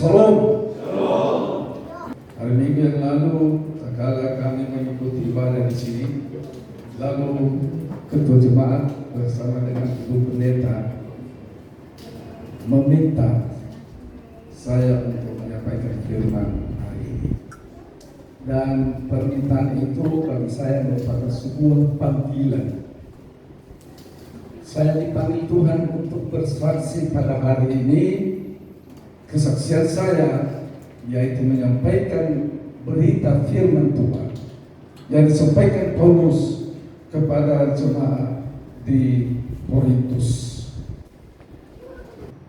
Shalom. Hari Minggu yang lalu, kala kami mengikuti ibadah di sini, lalu ketua jemaat bersama dengan ibu pendeta meminta saya untuk menyampaikan firman hari ini. Dan permintaan itu bagi saya merupakan sebuah panggilan. Saya dipanggil Tuhan untuk bersaksi pada hari ini. Kesaksian saya yaitu menyampaikan berita firman Tuhan yang disampaikan Paulus kepada jemaat di Korintus.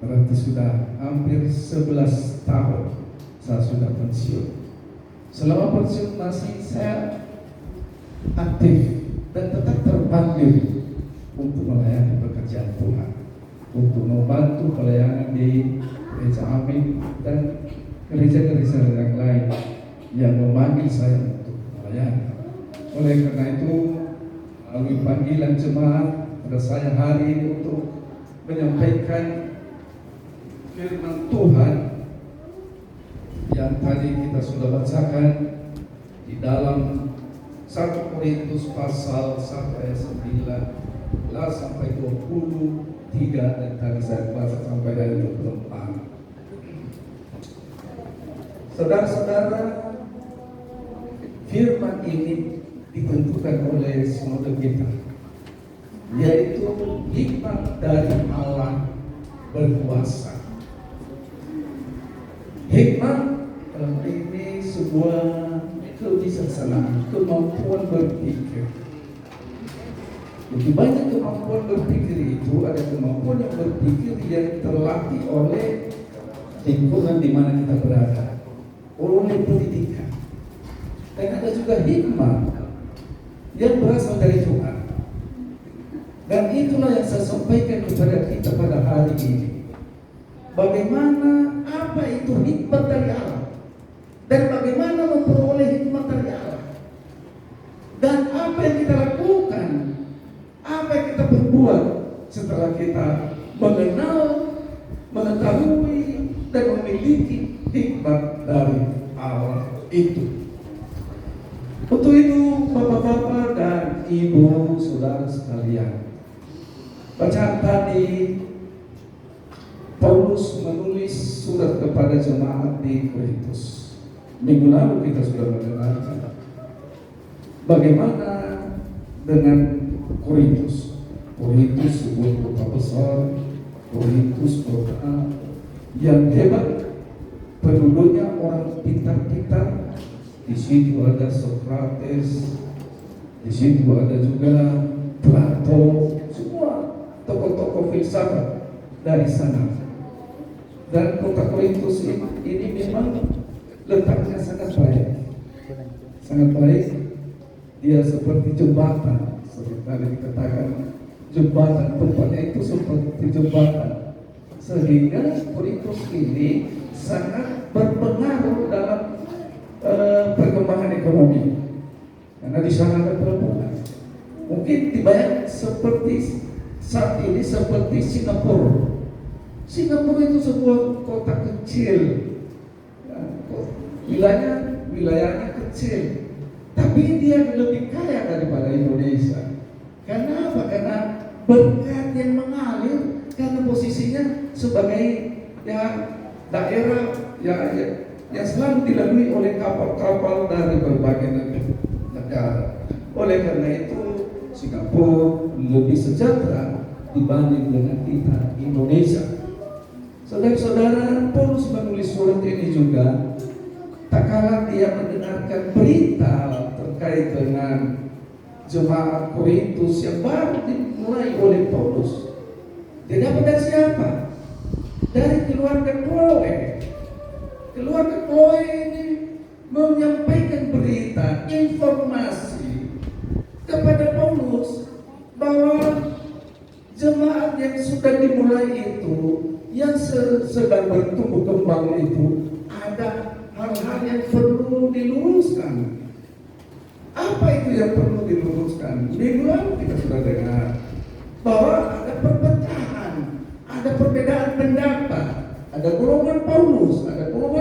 Berarti sudah hampir 11 tahun saya sudah pensiun. Selama pensiun masih saya aktif dan tetap terpanggil untuk melayani pekerjaan Tuhan, untuk membantu pelayanan di Gereja Amin dan gereja-gereja yang lain yang memanggil saya untuk melayani. Oleh karena itu, melalui panggilan jemaat pada saya hari ini untuk menyampaikan firman Tuhan yang tadi kita sudah bacakan di dalam 1 Korintus pasal 1 ayat 9 sampai 23 dan tadi saya baca sampai dari 24. Saudara-saudara, firman ini ditentukan oleh sinode kita, yaitu hikmat dari Allah berkuasa. Hikmat ini sebuah kebijaksanaan, kemampuan berpikir. Lebih banyak kemampuan berpikir itu ada kemampuan yang berpikir yang terlatih oleh lingkungan di mana kita berada, oleh pendidikan. Dan ada juga hikmat yang berasal dari Tuhan. Dan itulah yang saya sampaikan kepada kita pada hari ini. Bagaimana, apa itu hikmat dari Allah, dan bagaimana memperoleh hikmat dari Allah, dan apa yang kita lakukan, apa yang kita perbuat setelah kita mengenal, mengetahui dan memiliki hikmat dari Allah itu. Untuk itu, bapak-bapak dan ibu saudara sekalian, bacaan tadi Paulus menulis surat kepada jemaat di Korintus. Minggu lalu kita sudah mendengarkan bagaimana dengan Korintus. Korintus sebuah kota besar, Korintus kota yang hebat, penduduknya orang pintar-pintar. Di situ ada Sokrates, di situ ada juga Plato, semua tokoh-tokoh filsafat dari sana. Dan kota Korintus ini memang letaknya sangat baik, sangat baik. Dia seperti jembatan, seperti tadi dikatakan jembatan, tempatnya itu seperti jembatan, sehingga Korintus ini sangat berpengaruh dalam perkembangan ekonomi, karena di sana ada pelabuhan. Mungkin dibayangkan seperti saat ini seperti Singapura. Singapura itu sebuah kota kecil, wilayahnya kecil, tapi dia lebih kaya daripada Indonesia. Karena apa? Karena berkat yang mengalir, karena posisinya sebagai daerah yang selalu dilalui oleh kapal-kapal dari berbagai negara. Oleh karena itu, Singapura lebih sejahtera dibanding dengan kita Indonesia. Saudara-saudara, Paulus menulis surat ini juga tak kalah dia mendengarkan berita terkait dengan jemaat Korintus yang baru dimulai oleh Paulus. Dia dapat dari siapa? Dari keluarga Chloe. Keluarga Chloe ini menyampaikan berita, informasi kepada Paulus bahwa jemaat yang sudah dimulai itu, yang sedang bertumbuh kembang itu, ada hal-hal yang perlu diluruskan. Apa itu yang perlu diluruskan? Minggu lalu kita sudah dengar bahwa ada perpecahan, ada perbedaan pendapat, ada golongan Paulus, ada golongan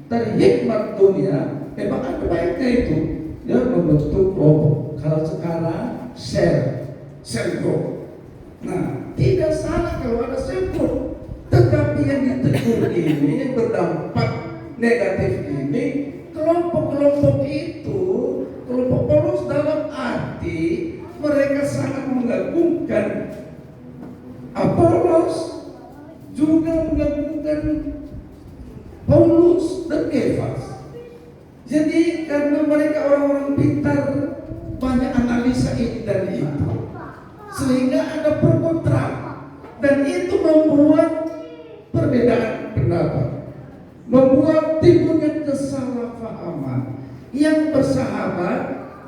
dari hikmat dunia memang ada baiknya itu, ya, membentuk kelompok. Kalau sekarang share group. Nah, tidak salah kalau ada share group, tetapi yang ditegur ini berdampak negatif ini kelompok-kelompok itu, kelompok polos dalam arti mereka sangat mengagungkan Apolos, juga mengagungkan Paulus dan Kefas. Jadi karena mereka orang-orang pintar, banyak analisa ini dan itu, sehingga ada pro kontra, dan itu membuat perbedaan pendapat, membuat timbulnya kesalahpahaman yang bersahabat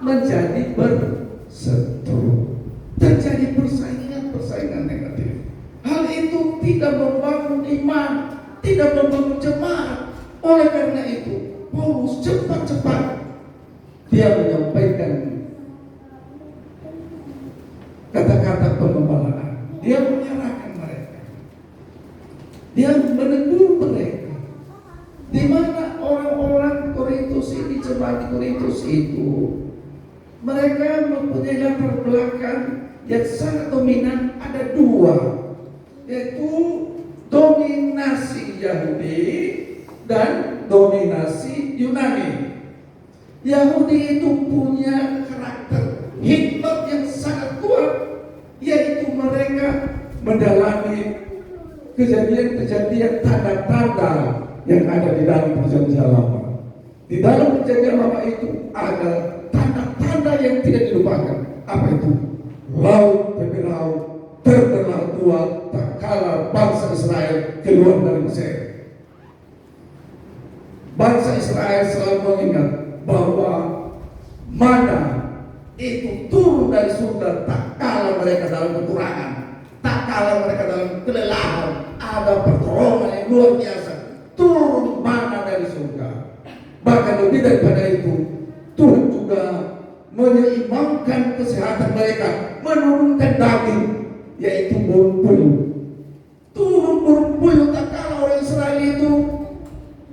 menjadi berseteru, terjadi persaingan negatif. Hal itu tidak membangun iman, tidak membangun jemaat. Oleh karena itu Paulus cepat-cepat dia menyampaikan kata-kata pengembalaan. Dia menyerahkan mereka, dia menegur mereka. Di mana orang-orang Korintus ini, jemaat Korintus itu, mereka mempunyai latar belakang yang sangat dominan. Ada dua, yaitu dominasi Yahudi dan dominasi Yunani. Yahudi itu punya karakter hikmat yang sangat kuat, yaitu mereka mendalami kejadian-kejadian tanda-tanda yang ada di dalam perjanjian lama. Di dalam perjanjian lama itu ada tanda-tanda yang tidak dilupakan. Apa itu? Laut berbelau terbelah dua tak kala bangsa Israel keluar dari Mesir. Bangsa Israel selalu mengingat bahwa mana itu turun dari surga tak kala mereka dalam kekurangan, tak kala mereka dalam kelelahan. Ada pertolongan yang luar biasa turun mana dari surga. Bahkan lebih daripada itu, Tuhan juga menyeimbangkan kesehatan mereka, menurunkan daging, yaitu burung puyuh. Turun burung puyuh tak kalah orang Israel itu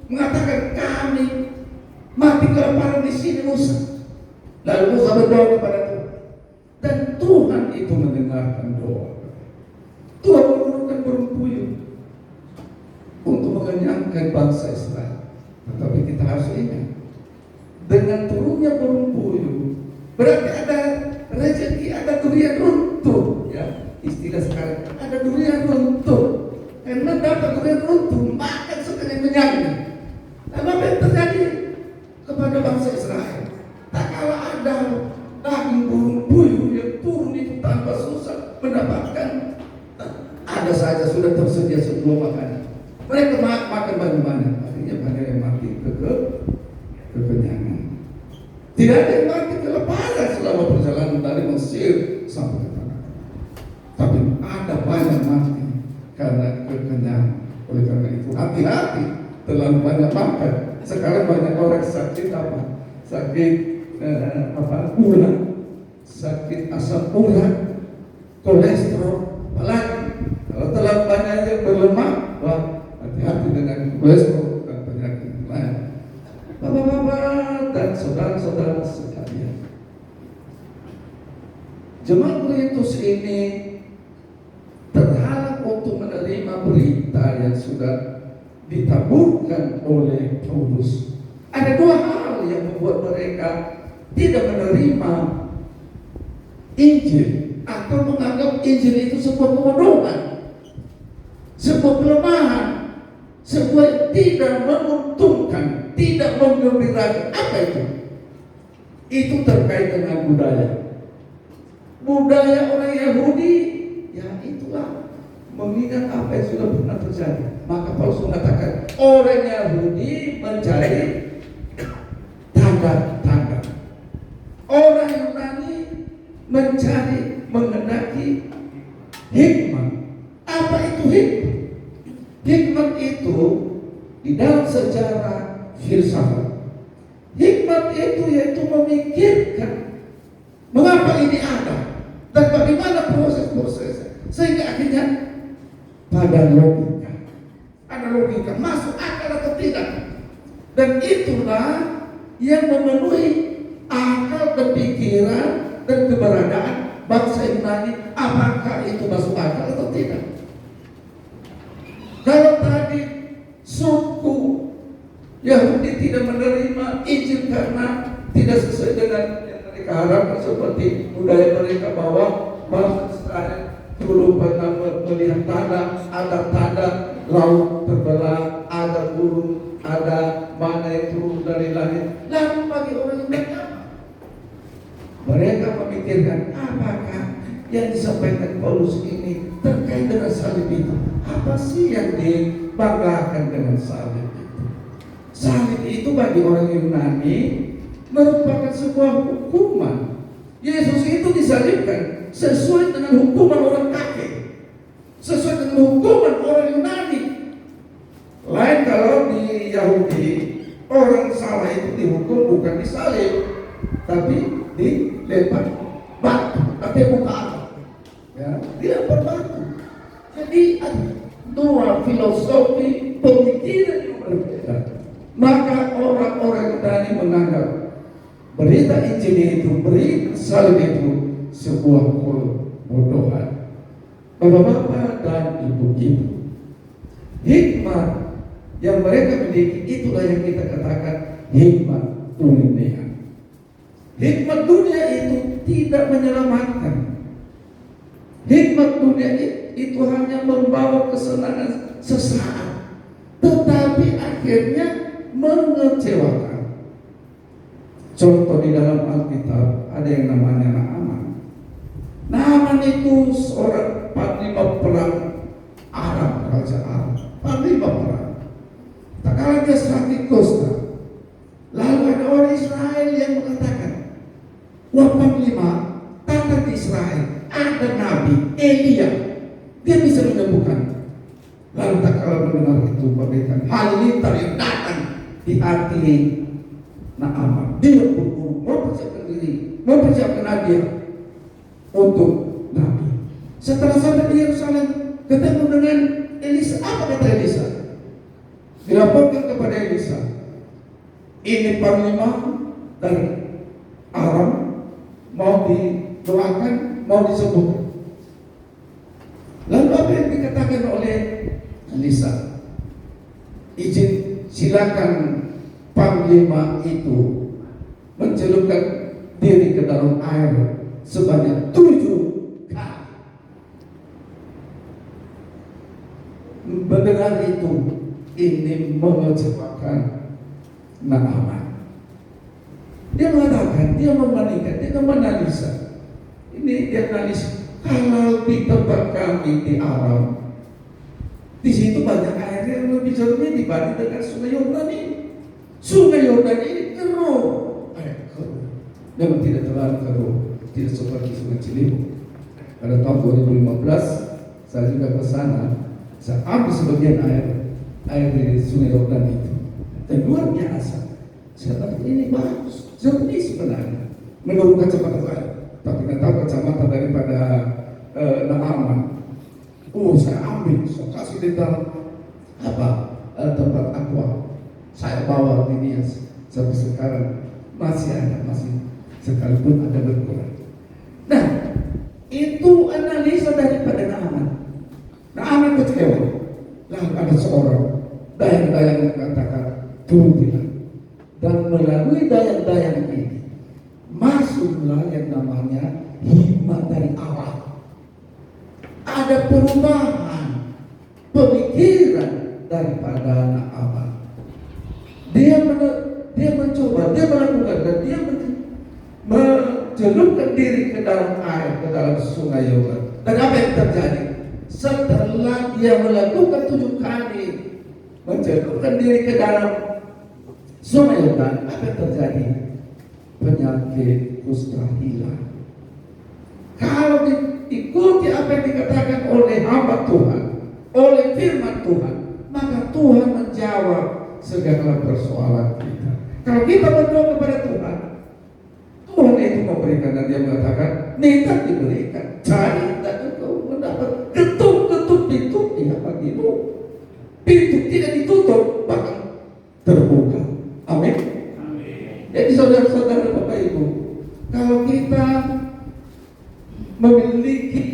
mengatakan, kami mati kelaparan di sini Musa. Lalu Musa berdoa kepada Tuhan, dan Tuhan itu mendengarkan doa. Tuhan menurunkan burung puyuh untuk mengenyangkan bangsa Israel. Tetapi kita harus ingat, dengan turunnya burung puyuh berarti ada rezeki, ada durian runtuh, ya, istilah sekarang ada durian runtuh. Karena dapat durian runtuh, makan sekenyang kenyangnya. Lalu apa yang terjadi kepada bangsa Israel? Tak kalah ada daging burung puyuh yang turun itu tanpa susah mendapatkan, ada saja sudah tersedia sebuah makanan. Mereka makan banyak-banyak, akhirnya banyak yang mati kekenyangan. Tidak ada yang mati kelaparan selama perjalanan dari Mesir sampai ke tanah. Tapi ada banyak mati karena kekenyangan. Oleh karena itu hati-hati, terlalu banyak makan. Sekarang banyak orang sakit apa? Sakit urat, sakit asam urat, kolesterol, apalagi kalau terlalu banyak yang berlemak, wah, hati-hati dengan kolesterol dan penyakit lain. Bapak-bapak dan saudara-saudara sekalian, jemaat Korintus ini terhalang untuk menerima berita yang sudah ditaburkan oleh Paulus. Ada dua hal yang membuat mereka tidak menerima Injil atau menganggap Injil itu sebuah kebodohan, sebuah kelemahan, sebuah yang tidak menguntungkan, tidak menggembirakan. Apa itu? Itu terkait dengan budaya. Budaya orang Yahudi, ya itulah, mengingat apa yang sudah pernah terjadi. Maka Paulus mengatakan orang Yahudi mencari tanda-tanda, orang Yunani mencari, mengendaki hikmah. Apa itu hikmah? Hikmat itu di dalam sejarah filsafat, hikmat itu yaitu memikirkan mengapa ini ada dan bagaimana proses-prosesnya, sehingga akhirnya pada logika, ada logika, masuk akal atau tidak. Dan itulah yang memenuhi akal dan pikiran dan keberadaan bangsa Yunani. Apakah itu masuk akal atau tidak? Kalau tadi suku Yahudi tidak menerima Injil karena tidak sesuai dengan yang mereka harapkan, seperti budaya mereka bahwa bangsa Israel dulu pernah melihat tanda, ada tanda laut terbelah, ada burung, ada mana yang turun dari langit. Lalu bagi orang yang beragama, mereka memikirkan apakah yang disampaikan Paulus ini terkait dengan salib itu. Apa sih yang dibanggakan dengan salib itu? Salib itu bagi orang Yunani merupakan sebuah hukuman. Yesus itu disalibkan sesuai dengan hukuman orang kafir, sesuai dengan hukuman orang Yunani. Lain kalau di Yahudi, orang salah itu dihukum bukan disalib, tapi dilempar batu atau muka Allah. Ya, dilempar batu. Jadi dua filosofi pemikiran yang berbeda. Maka orang-orang Yunani menganggap berita Injil itu, berita salib itu sebuah kebodohan. Bapak-bapak dan ibu-ibu, hikmat yang mereka miliki itulah yang kita katakan hikmat dunia. Hikmat dunia itu tidak menyelamatkan. Hikmat dunia itu hanya membawa kesenangan sesaat, tetapi akhirnya mengecewakan. Contoh di dalam Alkitab ada yang namanya Naaman. Naaman itu seorang panglima perang Arab, raja Arab, panglima perang. Tak kalah dia sakit kusta. Lalu ada orang Israel yang mengatakan, wah panglima, tanda di Israel ada Nabi Elia, dia bisa menyembuhkan. Lalu tak kalah mendengar itu bagaikan halilintar yang datang di hati Naaman. Dia buru mau persiapkan diri, mau persiapkan hadiah untuk Nabi. Setelah sampai di Yerusalem, ketemu dengan Elisa. Apa kata Elisa? Dilaporkan kepada Elisa, ini panglima dari Aram mau didoakan, mau disembuhkan. Lalu apa yang dikatakan oleh Elisa? Izin, silakan panglima itu mencelupkan diri ke dalam air sebanyak 7 kali. Mendengar itu, ini mengecewakan Naaman. Dia mengatakan, dia membandingkan, dia menganalisa. Ini dia analisa, kalau di tempat kami di Aram, di situ banyak air yang lebih jernih dibanding dengan Sungai Yordan ini. Sungai Yordan ini keruh, air keruh. Memang tidak terlalu keruh, tidak seperti Sungai Ciliwung. Pada tahun 2015 saya juga ke sana, saya ambil sebagian air dari Sungai Yordan itu, dan luar biasa. Saya tahu ini bagus, jernih sebenarnya menurut kacamata saya, tapi nggak tahu kacamata daripada Naaman. Saya ambil, saya kasih di dalam tempat aqua. Saya bawa di dia sampai sekarang masih ada, masih sekalipun ada berkurang. Nah, itu analisa daripada Naaman. Naaman kecewa. Lalu ada seorang dayang-dayang yang katakan, turutilah. Dan melalui dayang-dayang ini masuklah yang namanya hikmat dari Allah. Ada perubahan pemikiran daripada Naaman. Dia mencoba, dia melakukan, dan dia mencelupkan diri ke dalam air, ke dalam Sungai Yordan. Dan apa yang terjadi? Setelah dia melakukan 7 kali mencelupkan diri ke dalam Sungai Yordan, apa yang terjadi? Penyakit kusta hilang. Kalau diikuti apa yang dikatakan oleh hamba Tuhan, oleh firman Tuhan, maka Tuhan menjawab segala persoalan kita. Kalau kita berdoa kepada Tuhan, Tuhan itu memberikan, dan dia mengatakan, minta diberikan, cari dan engkau mendapat, ketuk-ketuk pintu bagimu. Pintu tidak ditutup, bahkan terbuka. Jadi saudara-saudara Bapak Ibu, kalau kita memiliki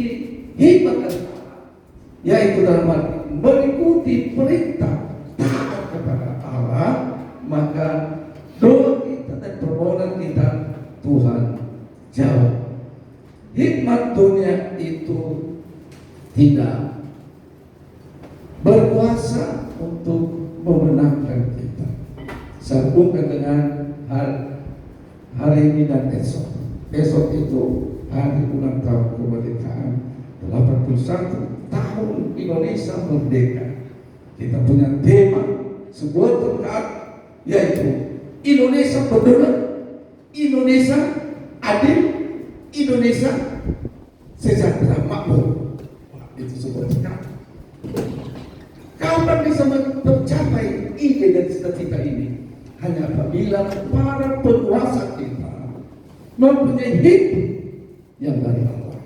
hikmat dan taat, yaitu dalam arti mengikuti perintah taat kepada Allah, maka doa kita dan permohonan kita Tuhan jawab. Hikmat dunia itu tidak berkuasa untuk memenangkan kita. Sambungkan dengan hari ini dan esok. Esok itu hari ulang tahun kemerdekaan 81 tahun Indonesia merdeka. Kita punya tema sebuah terkat, yaitu Indonesia berdaulat, Indonesia adil, Indonesia sejahtera makmur. Itu sebuah terkat. Kapan bisa tercapai ide dan cita-cita ini? Hanya apabila para penguasa kita mempunyai hikmat yang dari Allah.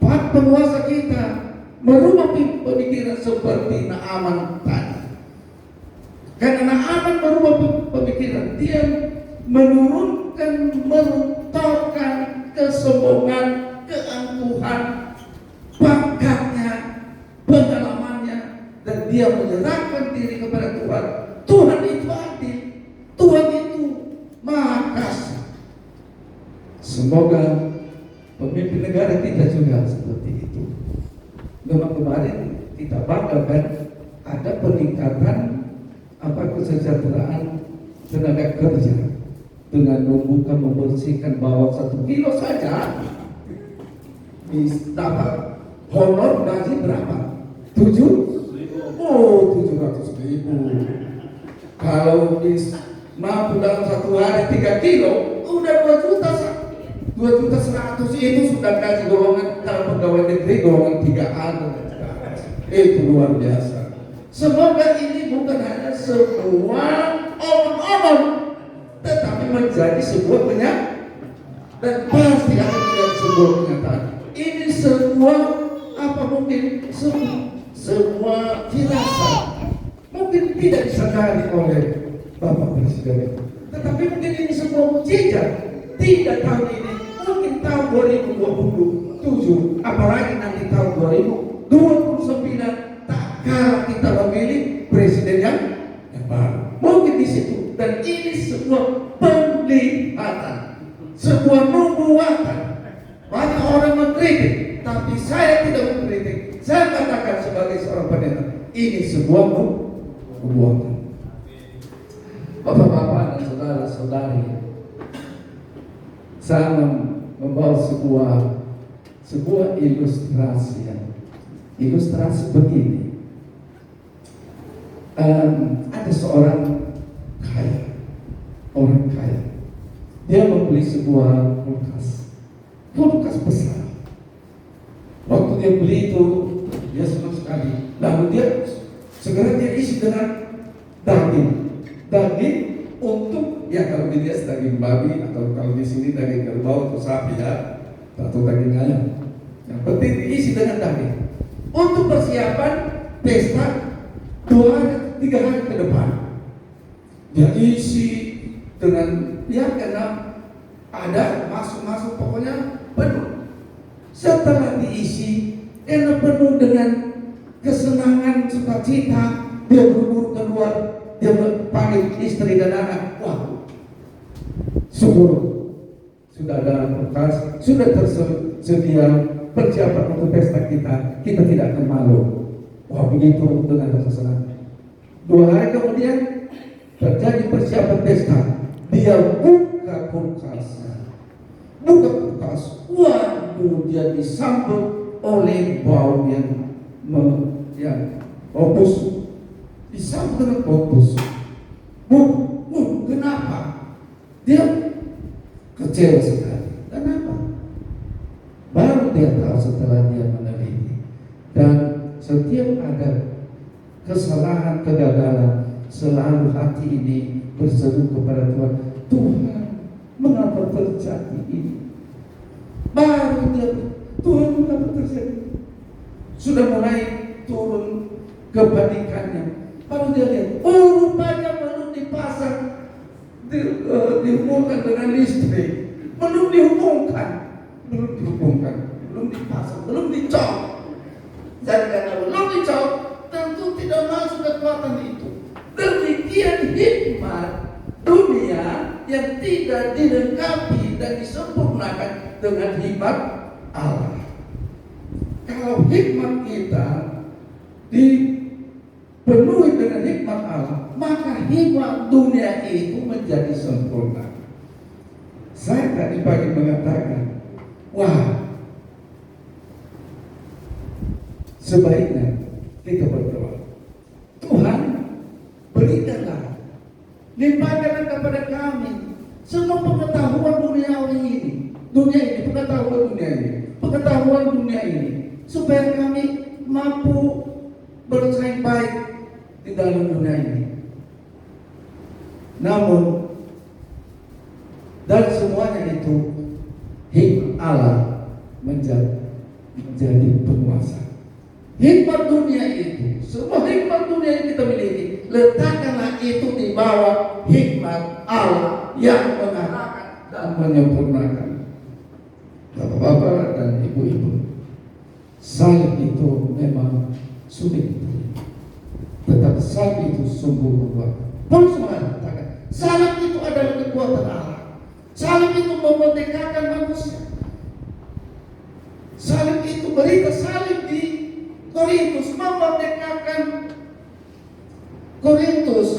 Para penguasa kita merubah pemikiran seperti Naaman tadi. Karena Naaman merubah pemikiran, dia menurunkan, meruntuhkan kesombongan, keangkuhan, bakatnya, pengalamannya, dan dia menyerahkan diri kepada Tuhan. Tuhan itu adil, Tuhan itu Maha Kasih. Semoga pemimpin negara kita juga seperti itu. Memang kemarin kita banggakan ada peningkatan kesejahteraan tenaga kerja dengan membersihkan bawah 1 kilo saja dapat honor gaji berapa? 700.000. Kalau mampu dalam 1 hari 3 kilo, udah 2.100.000 itu sudah gaji golongan, kalau pegawai negeri golongan 3A. Itu luar biasa. Semoga ini bukan hanya sebuah omong-omong, tetapi menjadi sebuah kenyataan, dan pasti akan menjadi sebuah kenyataan. Ini sebuah semua firasat mungkin tidak disadari oleh Bapak Presiden, tetapi mungkin ini sebuah mukjizat. Tidak tahun ini, mungkin tahun 2027, apalagi nanti tahun 2029, tak kalah kita memilih presiden yang baru. Mungkin di situ, dan ini sebuah penglihatan, sebuah nubuatan. Banyak orang mengkritik, tapi saya tidak mengkritik. Saya katakan sebagai seorang pendeta, ini sebuah nubuatan. Bapak-bapak dan saudara-saudari, saya membawa sebuah ilustrasi. Ilustrasi begini. Ada seorang orang kaya. Dia membeli sebuah kulkas besar. Waktu dia beli itu, dia senang sekali. Lalu dia segera isi dengan daging untuk, ya kalau dia daging babi, atau kalau di sini daging kerbau atau sapi, ya, atau daging ayam. Yang penting diisi dengan daging untuk persiapan pesta 2-3 hari ke depan. Dia isi dengan, ya karena ada masuk pokoknya penuh. Setelah diisi, karena penuh dengan kesenangan, sukacita, dia berburu keluar. Dia panggil istri dan anak. Wah, syukur sudah ada kulkas, sudah tersedia persiapan untuk pesta kita. Kita tidak akan malu. Wah, begitu dengan rasa senang. 2 hari kemudian terjadi persiapan pesta. Dia buka kulkasnya. Waduh, dia disambut oleh bau yang busuk. Disambut dengan bau busuk. Kenapa? Dia kecewa sekali. Kenapa? Baru dia tahu setelah dia meneliti. Dan setiap ada kesalahan, kegagalan, selalu hati ini berseru kepada Tuhan. Tuhan, mengapa terjadi ini? Baru dia, Tuhan, mengapa terjadi? Sudah mulai turun kepanikannya. Baru dia lihat, rupanya baru di pasar dihubungkan dengan listrik, belum dihubungkan, belum dipasang, belum dicok. Jadi karena belum dicok, tentu tidak masuk kekuatan itu. Demikian hikmat dunia yang tidak dilengkapi dan disempurnakan dengan hikmat Allah. Kalau hikmat kita dipenuhi dengan hikmat Allah, maka hikmat dunia itu menjadi sempurna. Saya tadi pagi mengatakan, wah, sebaiknya kita berdoa, Tuhan, berikanlah, limpahkan kepada kami semua pengetahuan pengetahuan dunia ini, supaya kami mampu bersaing baik di dalam dunia ini. Namun dari semuanya itu, hikmat Allah menjadi penguasa. Hikmat dunia itu, semua hikmat dunia yang kita miliki, letakkanlah itu di bawah hikmat Allah yang mengarahkan dan menyempurnakan. Bapak-bapak dan ibu-ibu, salib itu memang sulit diterima, tetapi salib itu sungguh membuat. Paulus mengatakan, salib itu adalah kekuatan Allah. Salib itu memerdekakan manusia. Salib itu, berita salib di Korintus memerdekakan Korintus,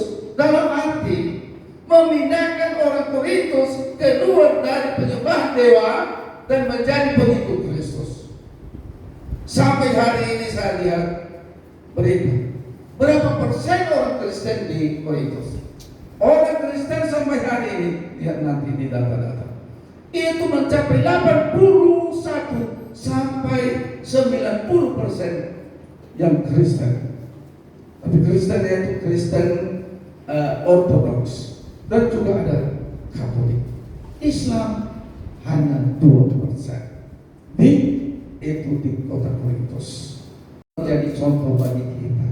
dalam arti memindahkan orang Korintus keluar dari penyembah dewa dan menjadi pengikut Kristus. Sampai hari ini saya lihat berita, berapa persen orang Kristen di Korintus? Orang Kristen sampai hari ini, lihat nanti di data-data, itu mencapai 81 sampai 90% yang Kristen. Tapi Kristen itu Kristen Ortodoks, dan juga ada Katolik. Islam hanya 2%. Itu di kota Korintus. Jadi contoh bagi kita.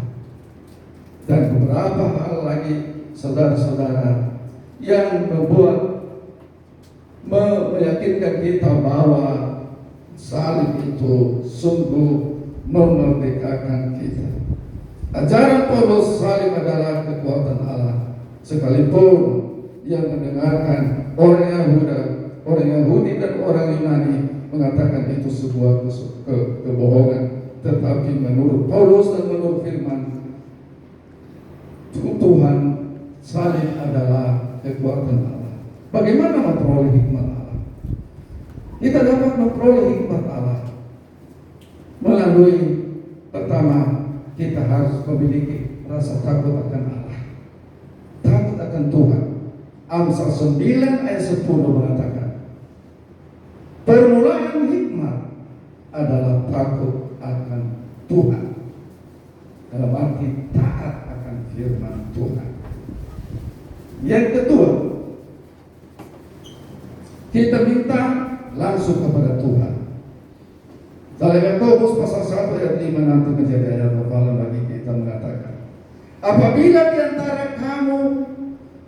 Dan beberapa hal lagi, saudara-saudara, yang meyakinkan kita bahwa salib itu sungguh memerdekakan kita. Ajaran Paulus, salib adalah kekuatan Allah. Sekalipun yang mendengarkan orang Yahudi dan orang Yunani mengatakan itu sebuah kebohongan, tetapi menurut Paulus dan menurut firman Tuhan, salib adalah kekuatan Allah. Bagaimana memperoleh hikmat Allah? Kita dapat memperoleh hikmat Allah melalui, pertama, kita harus memiliki rasa takut akan Allah, takut akan Tuhan. Amsal 9 ayat 10 mengatakan, permulaan hikmat adalah takut akan Tuhan, dalam arti taat akan firman Tuhan. Yang kedua, kita minta langsung kepada Tuhan. Dalam Yakobus pasal 1 ayat 5 nanti menjadi ayat hafalan bagi kita, mengatakan, apabila di antara kamu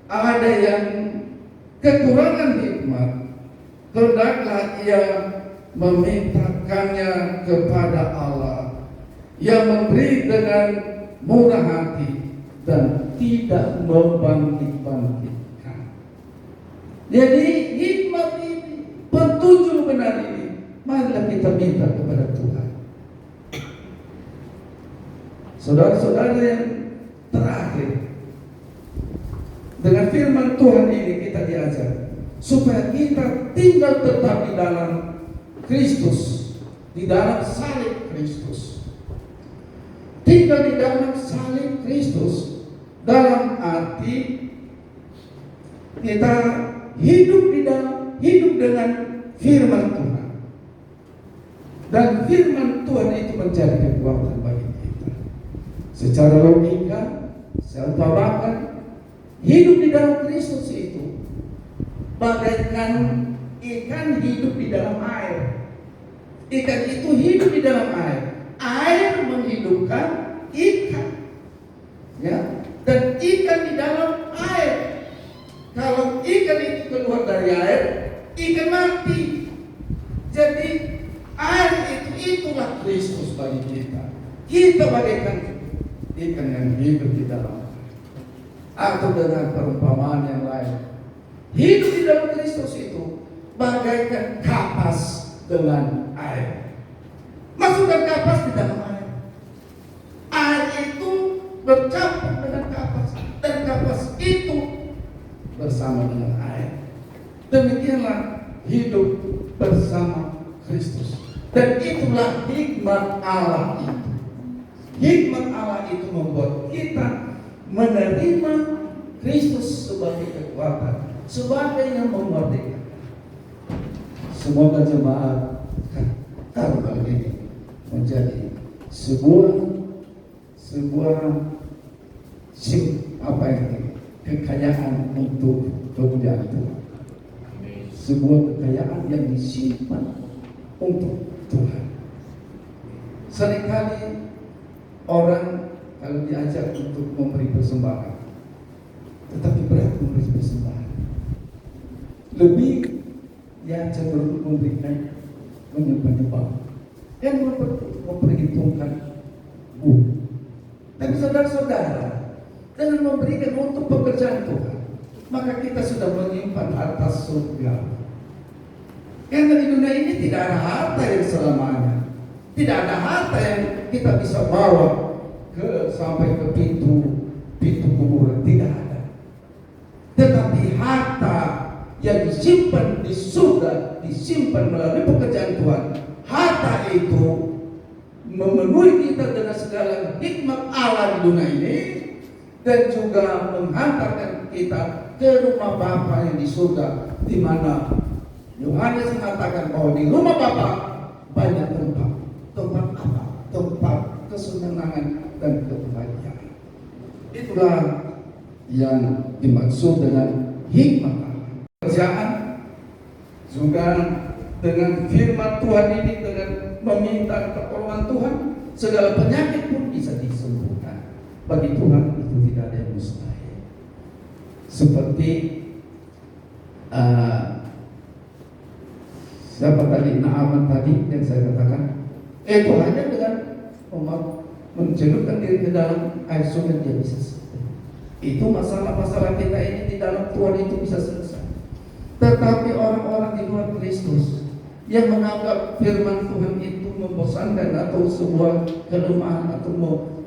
ada yang kekurangan hikmat, hendaklah ia memintakannya kepada Allah yang memberi dengan murah hati dan tidak membangkit-bangkitkan. Jadi hikmat ini, petunjuk benar ini, marilah kita minta kepada Tuhan. Saudara-saudara yang terakhir, dengan firman Tuhan ini kita diajar supaya kita tinggal tetap di dalam Kristus, di dalam salib Kristus. Tinggal di dalam salib Kristus dalam arti kita hidup dengan firman Tuhan. Dan firman Tuhan itu menjadi kekuatan bagi kita. Secara logika, saya umpamakan, hidup di dalam Kristus itu bagaikan ikan hidup di dalam air. Ikan itu hidup di dalam air. Air menghidupkan ikan, ya, dan ikan di dalam air. Kalau ikan itu keluar dari air, ikan mati. Jadi air itulah Kristus bagi kita. Kita bagaikan ikan yang hidup di dalam, atau dengan perumpamaan yang lain, hidup di dalam Kristus itu bagaikan kapas dengan air. Masukkan kapas di dalam air. Air itu bercampur dengan kapas, dan kapas itu bersama dengan air. Demikianlah hidup bersama Kristus. Dan itulah hikmat Allah itu. Hikmat Allah itu membuat kita menerima Kristus sebagai kekuatan, sebagai yang memerdekakan. Semoga jemaat kali ini menjadi sebuah kekayaan untuk kemuliaan Tuhan. Sebuah kekayaan yang disimpan untuk Tuhan. Seringkali orang kalau diajak untuk memberi persembahan, tetapi berat memberi persembahan, lebih dia cenderung memberikan menyembah-nyembah dan memperhitungkan bumi. Tapi saudara-saudara, dengan memberikan untuk pekerjaan Tuhan, maka kita sudah menyimpan harta surga. Karena di dunia ini tidak ada harta yang selamanya. Tidak ada harta yang kita bisa bawa sampai ke pintu kuburan. Tidak ada. Tetapi harta yang disimpan di surga, disimpan melalui pekerjaan Tuhan. Harta itu memenuhi kita dengan segala hikmat Allah di dunia ini, dan juga menghantarkan kita ke rumah Bapa yang di surga, di mana Yohanes mengatakan bahwa di rumah Bapa banyak tempat. Tempat apa? Tempat kesenangan dan kebahagiaan. Itulah yang dimaksud dengan hikmat Allah. Pekerjaan juga dengan firman Tuhan ini, dengan meminta pertolongan Tuhan, segala penyakit pun bisa disembuhkan. Bagi Tuhan itu tidak ada yang mustahil. Seperti siapa tadi, Naaman tadi yang saya katakan, itu hanya dengan mencelupkan diri ke dalam air sungai dia bisa selesai. Itu masalah-masalah kita ini di dalam Tuhan itu bisa selesai. Tetapi orang-orang di luar Kristus yang menganggap firman Tuhan itu membosankan atau sebuah kelemahan atau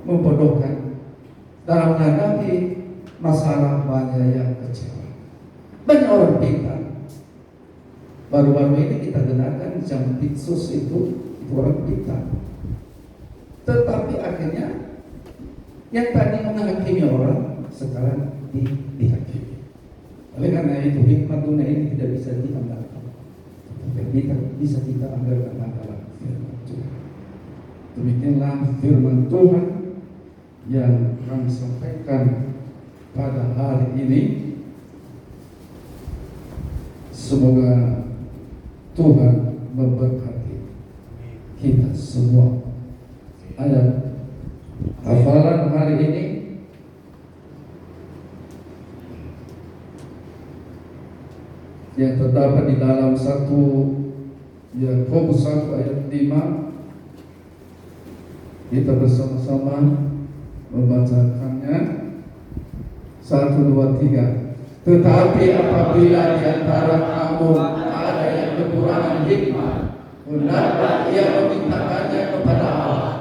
membodohkan, dalam menghadapi masalah banyak yang kecewa. Banyak orang pintar. Baru-baru ini kita dengarkan Jean Pitsus itu orang pintar. Tetapi akhirnya yang tadi menghakimi orang sekarang dihakimi. Oleh karena itu hikmat dunia ini tidak bisa diandalkan. Tetapi bisa kita andalkan adalah firman Tuhan. Demikianlah firman Tuhan yang kami sampaikan pada hari ini. Semoga Tuhan memberkati kita semua. Ayat hafalan hari ini yang terdapat di dalam 1 Yakobus 1 ayat 5. Kita bersama-sama membacakannya. 1, 2, 3. Tetapi apabila di antara kamu ada yang kekurangan hikmat, hendaklah ia memintakannya kepada Allah,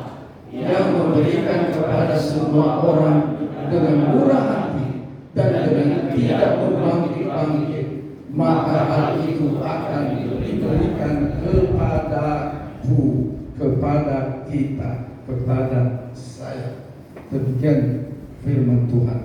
yang memberikan kepada semua orang dengan murah hati dan dengan tidak membangkit-bangkit, maka hal itu akan diberikan kepada kita, kepada saya. Demikian firman Tuhan.